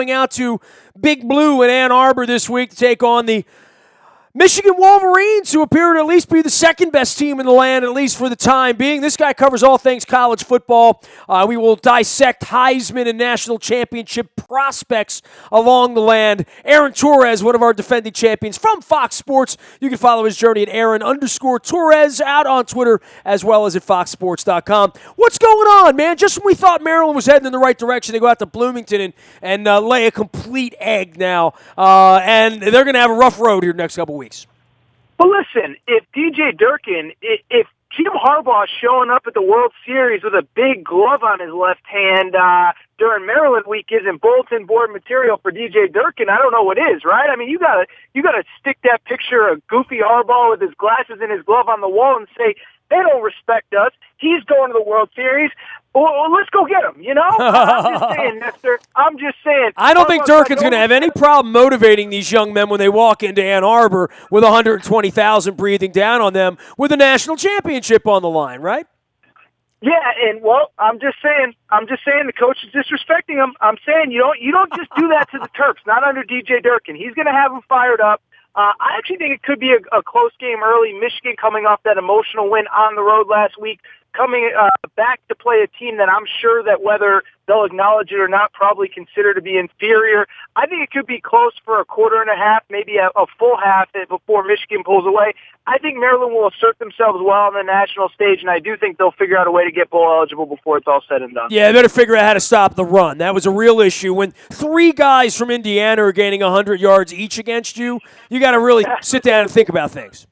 going out to Big Blue in Ann Arbor this week to take on the Michigan Wolverines, who appear to at least be the second best team in the land, at least for the time being. This guy covers all things college football. We will dissect Heisman and national championship prospects along the land. Aaron Torres, one of our defending champions from Fox Sports. You can follow his journey at Aaron_Torres out on Twitter as well as at foxsports.com. What's going on, man? Just when we thought Maryland was heading in the right direction, they go out to Bloomington and lay a complete egg now. And they're going to have a rough road here next couple weeks. Well, listen, if DJ Durkin, if Jim Harbaugh showing up at the World Series with a big glove on his left hand during Maryland week isn't bulletin board material for DJ Durkin, I don't know what is, right? I mean, you gotta stick that picture of goofy Harbaugh with his glasses and his glove on the wall and say, they don't respect us. He's going to the World Series. Well, let's go get him, you know? I'm just saying, Nestor. I'm just saying. I don't think Durkin's going to have any problem motivating these young men when they walk into Ann Arbor with 120,000 breathing down on them with a national championship on the line, right? Yeah, and well, I'm just saying the coach is disrespecting him. I'm saying you don't just do that to the Terps, not under DJ Durkin. He's going to have them fired up. I actually think it could be a close game early. Michigan coming off that emotional win on the road last week, coming back to play a team that I'm sure that whether they'll acknowledge it or not, probably consider to be inferior. I think it could be close for a quarter and a half, maybe a full half before Michigan pulls away. I think Maryland will assert themselves well on the national stage, and I do think they'll figure out a way to get bowl eligible before it's all said and done. Yeah, they better figure out how to stop the run. That was a real issue. When three guys from Indiana are gaining 100 yards each against you, you got to really sit down and think about things.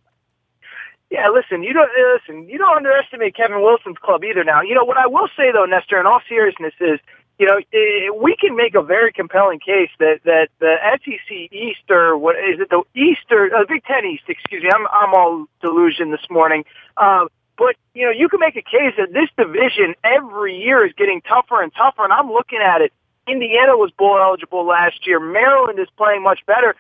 Yeah, listen, you don't underestimate Kevin Wilson's club either now. You know, what I will say, though, Nestor, in all seriousness is, you know, we can make a very compelling case that the SEC East, or what is it, the East, or Big Ten East, excuse me, I'm all delusion this morning. But, you know, you can make a case that this division every year is getting tougher and tougher, and I'm looking at it. Indiana was bowl eligible last year. Maryland is playing much better.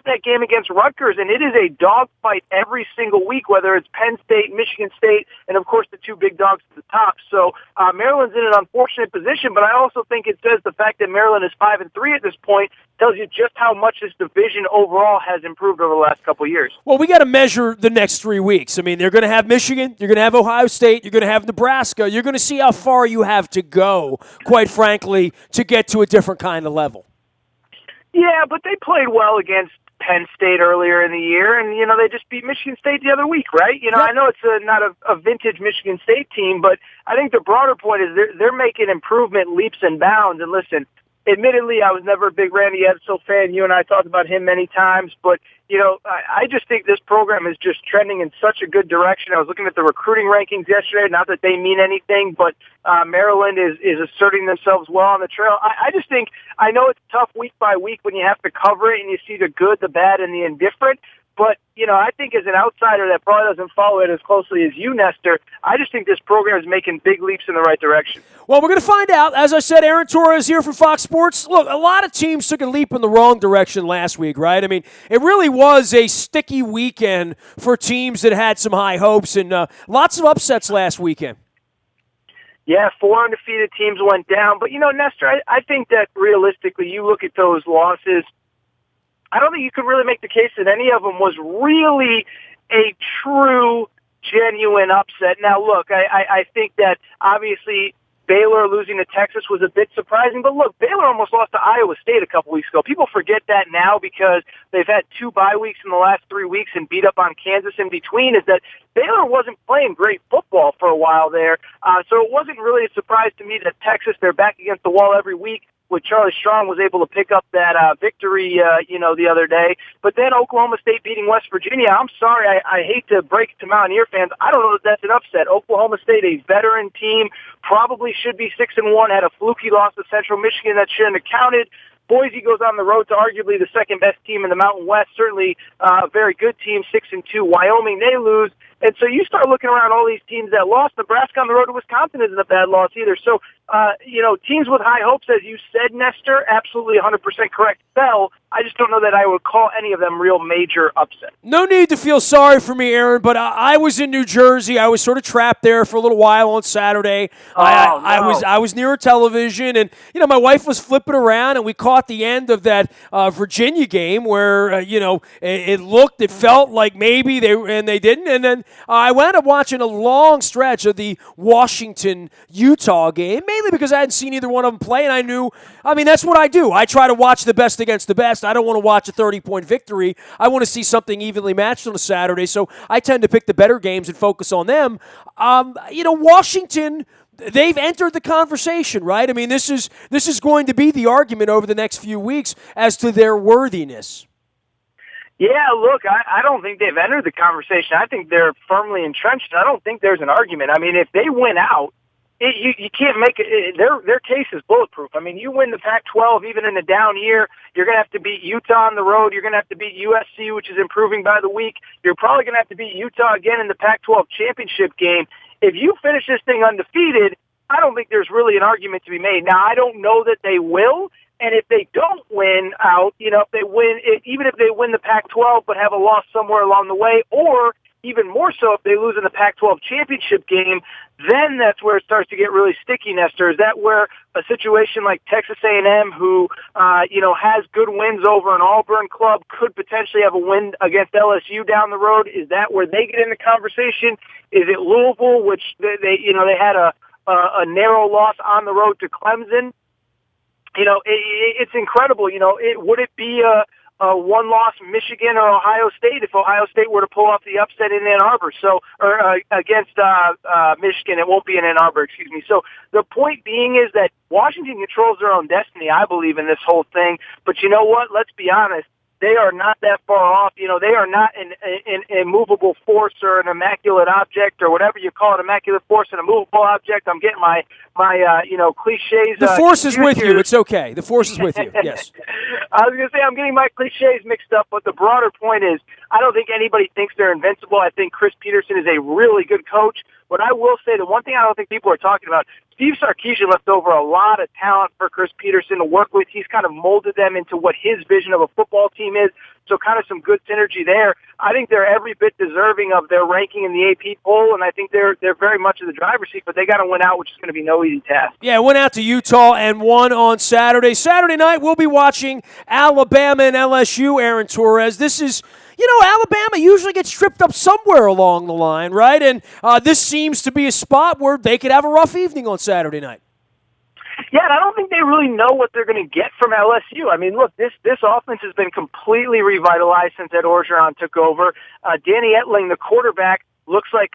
That game against Rutgers, and it is a dogfight every single week, whether it's Penn State, Michigan State, and of course the two big dogs at the top. So Maryland's in an unfortunate position, but I also think it says the fact that Maryland is 5-3 at this point tells you just how much this division overall has improved over the last couple of years. Well, we got to measure the next 3 weeks. I mean, they're going to have Michigan, you're going to have Ohio State, you're going to have Nebraska. You're going to see how far you have to go, quite frankly, to get to a different kind of level. Yeah, but they played well against Penn State earlier in the year, and, you know, they just beat Michigan State the other week, right? You know, Yep. I know it's not a vintage Michigan State team, but I think the broader point is they're making improvement leaps and bounds. And listen, admittedly, I was never a big Randy Edsall fan. You and I talked about him many times, but, you know, I just think this program is just trending in such a good direction. I was looking at the recruiting rankings yesterday, not that they mean anything, but Maryland is asserting themselves well on the trail. I just think, I know it's tough week by week when you have to cover it and you see the good, the bad, and the indifferent. But, you know, I think as an outsider that probably doesn't follow it as closely as you, Nestor, I just think this program is making big leaps in the right direction. Well, we're going to find out. As I said, Aaron Torres here from Fox Sports. Look, a lot of teams took a leap in the wrong direction last week, right? I mean, it really was a sticky weekend for teams that had some high hopes, and lots of upsets last weekend. Yeah, 4 undefeated teams went down. But, you know, Nestor, I think that realistically you look at those losses, I don't think you could really make the case that any of them was really a true, genuine upset. Now, look, I think that obviously Baylor losing to Texas was a bit surprising, but look, Baylor almost lost to Iowa State a couple weeks ago. People forget that now because they've had 2 bye weeks in the last 3 weeks and beat up on Kansas in between, is that Baylor wasn't playing great football for a while there. So it wasn't really a surprise to me that Texas, they're back against the wall every week, with Charlie Strong, was able to pick up that victory, the other day. But then Oklahoma State beating West Virginia. I'm sorry, I hate to break it to Mountaineer fans. I don't know that that's an upset. Oklahoma State, a veteran team, probably should be 6-1, had a fluky loss to Central Michigan that shouldn't have counted. Boise goes on the road to arguably the second-best team in the Mountain West, certainly a very good team, 6-2. Wyoming, they lose. And so you start looking around all these teams that lost. Nebraska on the road to Wisconsin isn't a bad loss either. So, teams with high hopes, as you said, Nestor, absolutely 100% correct, fell. I just don't know that I would call any of them real major upsets. No need to feel sorry for me, Aaron, but I was in New Jersey. I was sort of trapped there for a little while on Saturday. I was near a television, and my wife was flipping around, and we caught the end of that Virginia game where it felt like maybe they didn't, and then I wound up watching a long stretch of the Washington-Utah game, mainly because I hadn't seen either one of them play, and I knew, that's what I do. I try to watch the best against the best. I don't want to watch a 30-point victory. I want to see something evenly matched on a Saturday, so I tend to pick the better games and focus on them. Washington, they've entered the conversation, right? This is going to be the argument over the next few weeks as to their worthiness. Yeah, look, I don't think they've entered the conversation. I think they're firmly entrenched. I don't think there's an argument. If they win out, you can't make it. Their case is bulletproof. You win the Pac-12 even in a down year. You're going to have to beat Utah on the road. You're going to have to beat USC, which is improving by the week. You're probably going to have to beat Utah again in the Pac-12 championship game. If you finish this thing undefeated, I don't think there's really an argument to be made. Now, I don't know that they will. And if they don't win out, if they win, even if they win the Pac-12 but have a loss somewhere along the way, or even more so if they lose in the Pac-12 championship game, then that's where it starts to get really sticky, Nestor. Is that where a situation like Texas A&M, who has good wins over an Auburn club, could potentially have a win against LSU down the road? Is that where they get in the conversation? Is it Louisville, which they had a narrow loss on the road to Clemson? It's incredible. Would it be a one-loss Michigan or Ohio State if Ohio State were to pull off the upset in Ann Arbor? Against Michigan, it won't be in Ann Arbor, excuse me. So the point being is that Washington controls their own destiny, I believe, in this whole thing. But you know what? Let's be honest. They are not that far off. They are not an immovable force or an immaculate object or whatever you call it, immaculate force and immovable object. I'm getting my cliches. The force is with you. It's okay. The force is with you. Yes. I was going to say I'm getting my cliches mixed up, but the broader point is I don't think anybody thinks they're invincible. I think Chris Peterson is a really good coach. But I will say the one thing I don't think people are talking about, Steve Sarkisian left over a lot of talent for Chris Peterson to work with. He's kind of molded them into what his vision of a football team is, so kind of some good synergy there. I think they're every bit deserving of their ranking in the AP poll, and I think they're very much in the driver's seat, but they got to win out, which is going to be no easy task. Yeah, went out to Utah and won on Saturday. Saturday night, we'll be watching Alabama and LSU, Aaron Torres. This is... Alabama usually gets tripped up somewhere along the line, right? And this seems to be a spot where they could have a rough evening on Saturday night. Yeah, and I don't think they really know what they're going to get from LSU. Look, this offense has been completely revitalized since Ed Orgeron took over. Danny Etling, the quarterback, looks like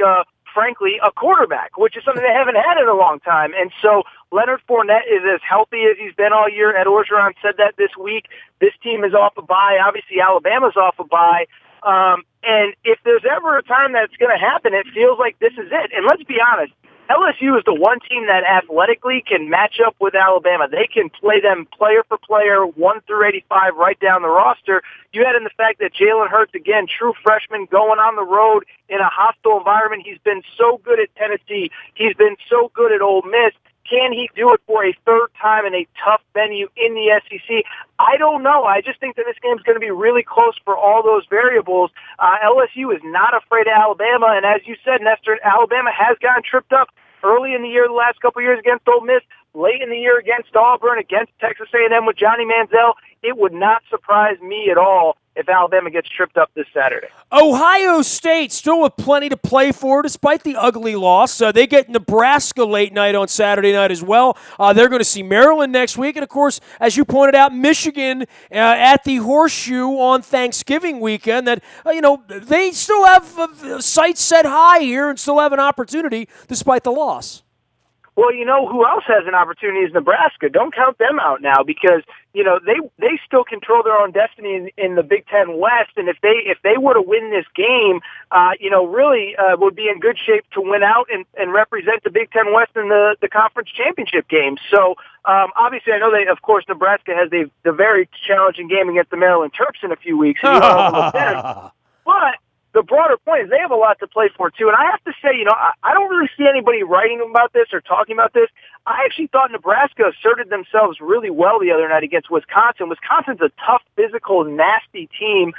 frankly, a quarterback, which is something they haven't had in a long time. And so Leonard Fournette is as healthy as he's been all year. Ed Orgeron said that this week. This team is off a bye. Obviously, Alabama's off a bye. And if there's ever a time that's going to happen, it feels like this is it. And let's be honest, LSU is the one team that athletically can match up with Alabama. They can play them player for player, 1 through 85, right down the roster. You add in the fact that Jalen Hurts, again, true freshman, going on the road in a hostile environment. He's been so good at Tennessee. He's been so good at Ole Miss. Can he do it for a third time in a tough venue in the SEC? I don't know. I just think that this game is going to be really close for all those variables. LSU is not afraid of Alabama, and as you said, Nestor, Alabama has gotten tripped up early in the year, the last couple of years against Ole Miss, late in the year against Auburn, against Texas A&M with Johnny Manziel. It would not surprise me at all if Alabama gets tripped up this Saturday. Ohio State still with plenty to play for despite the ugly loss. They get Nebraska late night on Saturday night as well. They're going to see Maryland next week. And, of course, as you pointed out, Michigan at the Horseshoe on Thanksgiving weekend. That they still have sights set high here and still have an opportunity despite the loss. Well, who else has an opportunity is Nebraska. Don't count them out now because, they still control their own destiny in the Big Ten West. And if they were to win this game, really would be in good shape to win out and represent the Big Ten West in the conference championship game. So, obviously, I know of course, Nebraska has the very challenging game against the Maryland Terps in a few weeks. And you don't overlook that. But the broader point is they have a lot to play for, too. And I have to say, I don't really see anybody writing about this or talking about this. I actually thought Nebraska asserted themselves really well the other night against Wisconsin. Wisconsin's a tough, physical, nasty team.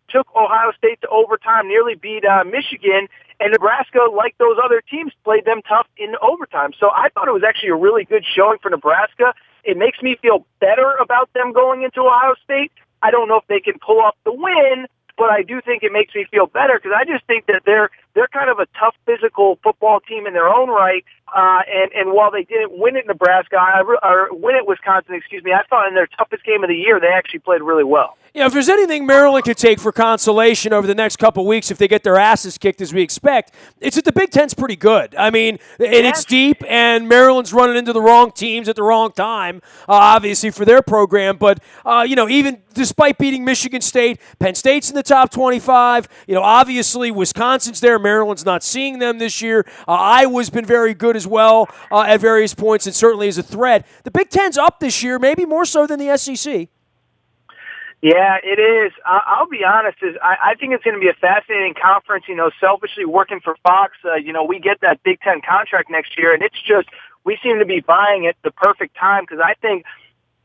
Took Ohio State to overtime, nearly beat Michigan, and Nebraska, like those other teams, played them tough in overtime. So I thought it was actually a really good showing for Nebraska. It makes me feel better about them going into Ohio State. I don't know if they can pull off the win, but I do think it makes me feel better because I just think that they're kind of a tough, physical football team in their own right. And while they didn't win at Nebraska, or win at Wisconsin, I thought in their toughest game of the year, they actually played really well. Yeah, if there's anything Maryland could take for consolation over the next couple weeks if they get their asses kicked as we expect, it's that the Big Ten's pretty good. I mean, and it's deep, and Maryland's running into the wrong teams at the wrong time, obviously, for their program. But, even despite beating Michigan State, Penn State's in the top 25. Obviously, Wisconsin's there. Maryland's not seeing them this year. Iowa's been very good as well at various points and certainly is a threat. The Big Ten's up this year, maybe more so than the SEC. Yeah, it is. I'll be honest. I think it's going to be a fascinating conference. Selfishly working for Fox, we get that Big Ten contract next year, and it's just we seem to be buying at the perfect time because I think,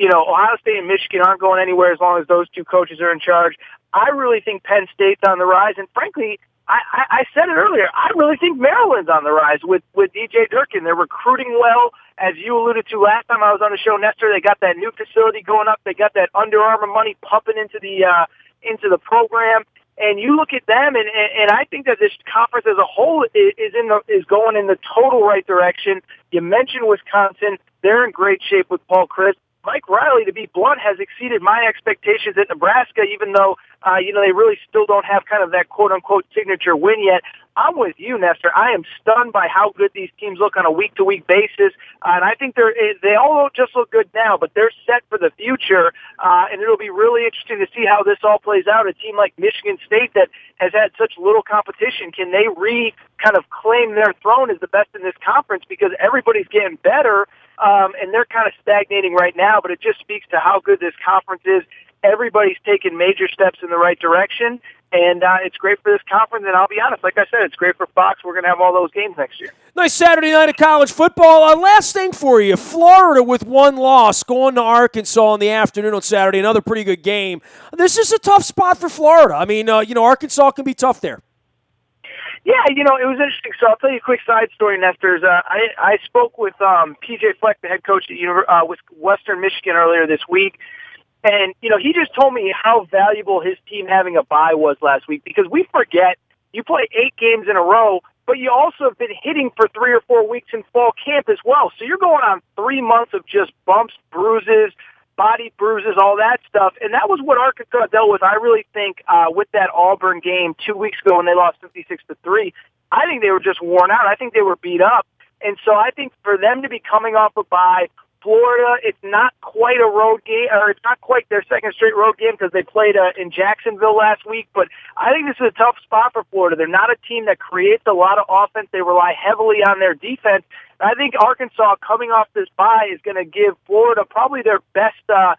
Ohio State and Michigan aren't going anywhere as long as those two coaches are in charge. I really think Penn State's on the rise, and frankly, I said it earlier, I really think Maryland's on the rise with DJ Durkin. They're recruiting well. As you alluded to last time I was on the show, Nestor, they got that new facility going up. They got that Under Armour money pumping into the program. And you look at them, and I think that this conference as a whole is going in the total right direction. You mentioned Wisconsin; they're in great shape with Paul Chryst. Mike Riley, to be blunt, has exceeded my expectations at Nebraska, even though, they really still don't have kind of that quote-unquote signature win yet. I'm with you, Nestor. I am stunned by how good these teams look on a week-to-week basis, and I think they all don't just look good now, but they're set for the future, and it'll be really interesting to see how this all plays out. A team like Michigan State that has had such little competition, can they kind of claim their throne as the best in this conference because everybody's getting better, and they're kind of stagnating right now, but it just speaks to how good this conference is. Everybody's taking major steps in the right direction, and it's great for this conference. And I'll be honest, like I said, it's great for Fox. We're going to have all those games next year. Nice Saturday night of college football. Last thing for you, Florida with one loss, going to Arkansas in the afternoon on Saturday, another pretty good game. This is a tough spot for Florida. I mean, Arkansas can be tough there. Yeah, it was interesting. So I'll tell you a quick side story, Nestor. I spoke with P.J. Fleck, the head coach at Western Michigan earlier this week. And, he just told me how valuable his team having a bye was last week because we forget you play 8 games in a row, but you also have been hitting for 3 or 4 weeks in fall camp as well. So you're going on 3 months of just bumps, bruises, body bruises, all that stuff. And that was what Arkansas dealt with, I really think, with that Auburn game 2 weeks ago when they lost 56-3. I think they were just worn out. I think they were beat up. And so I think for them to be coming off a bye, Florida, it's not quite a road game, or it's not quite their second straight road game because they played in Jacksonville last week. But I think this is a tough spot for Florida. They're not a team that creates a lot of offense. They rely heavily on their defense. I think Arkansas coming off this bye is going to give Florida probably their best. Arkansas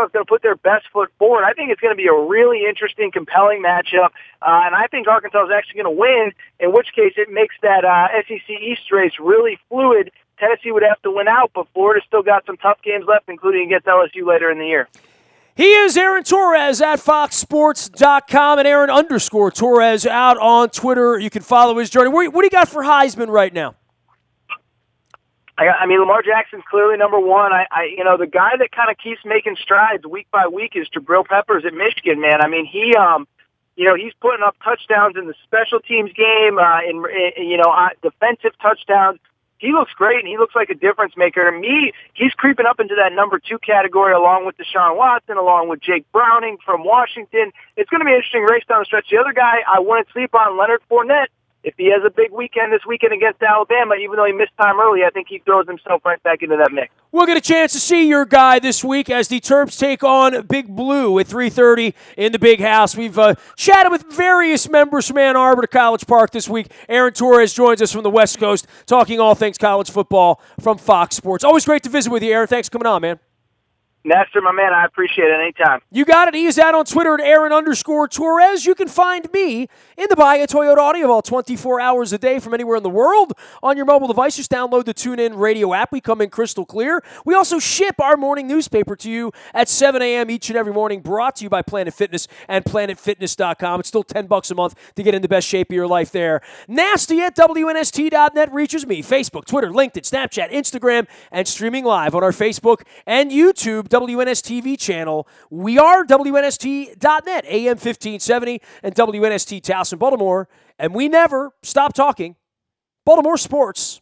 is going to put their best foot forward. I think it's going to be a really interesting, compelling matchup, and I think Arkansas is actually going to win. In which case, it makes that SEC East race really fluid. Tennessee would have to win out, but Florida's still got some tough games left, including against LSU later in the year. He is Aaron Torres at FoxSports.com and Aaron_Torres out on Twitter. You can follow his journey. What do you got for Heisman right now? I mean, Lamar Jackson's clearly number one. The guy that kind of keeps making strides week by week is Jabril Peppers at Michigan, man. I mean, he's putting up touchdowns in the special teams game, defensive touchdowns. He looks great, and he looks like a difference maker. To me, he's creeping up into that number 2 category along with Deshaun Watson, along with Jake Browning from Washington. It's going to be an interesting race down the stretch. The other guy I wouldn't sleep on, Leonard Fournette. If he has a big weekend this weekend against Alabama, even though he missed time early, I think he throws himself right back into that mix. We'll get a chance to see your guy this week as the Terps take on Big Blue at 3:30 in the Big House. We've chatted with various members from Ann Arbor to College Park this week. Aaron Torres joins us from the West Coast, talking all things college football from Fox Sports. Always great to visit with you, Aaron. Thanks for coming on, man. Nestor, my man, I appreciate it anytime. You got it. He is out on Twitter at Aaron_Torres. You can find me in the Buy a Toyota Audio 24 hours a day from anywhere in the world on your mobile device. Just download the TuneIn Radio app. We come in crystal clear. We also ship our morning newspaper to you at 7 a.m. each and every morning, brought to you by Planet Fitness and PlanetFitness.com. It's still $10 a month to get in the best shape of your life there. Nasty at WNST.net reaches me. Facebook, Twitter, LinkedIn, Snapchat, Instagram, and streaming live on our Facebook and YouTube WNSTV channel. We are WNST.net, AM 1570, and WNST Towson, Baltimore. And we never stop talking Baltimore sports.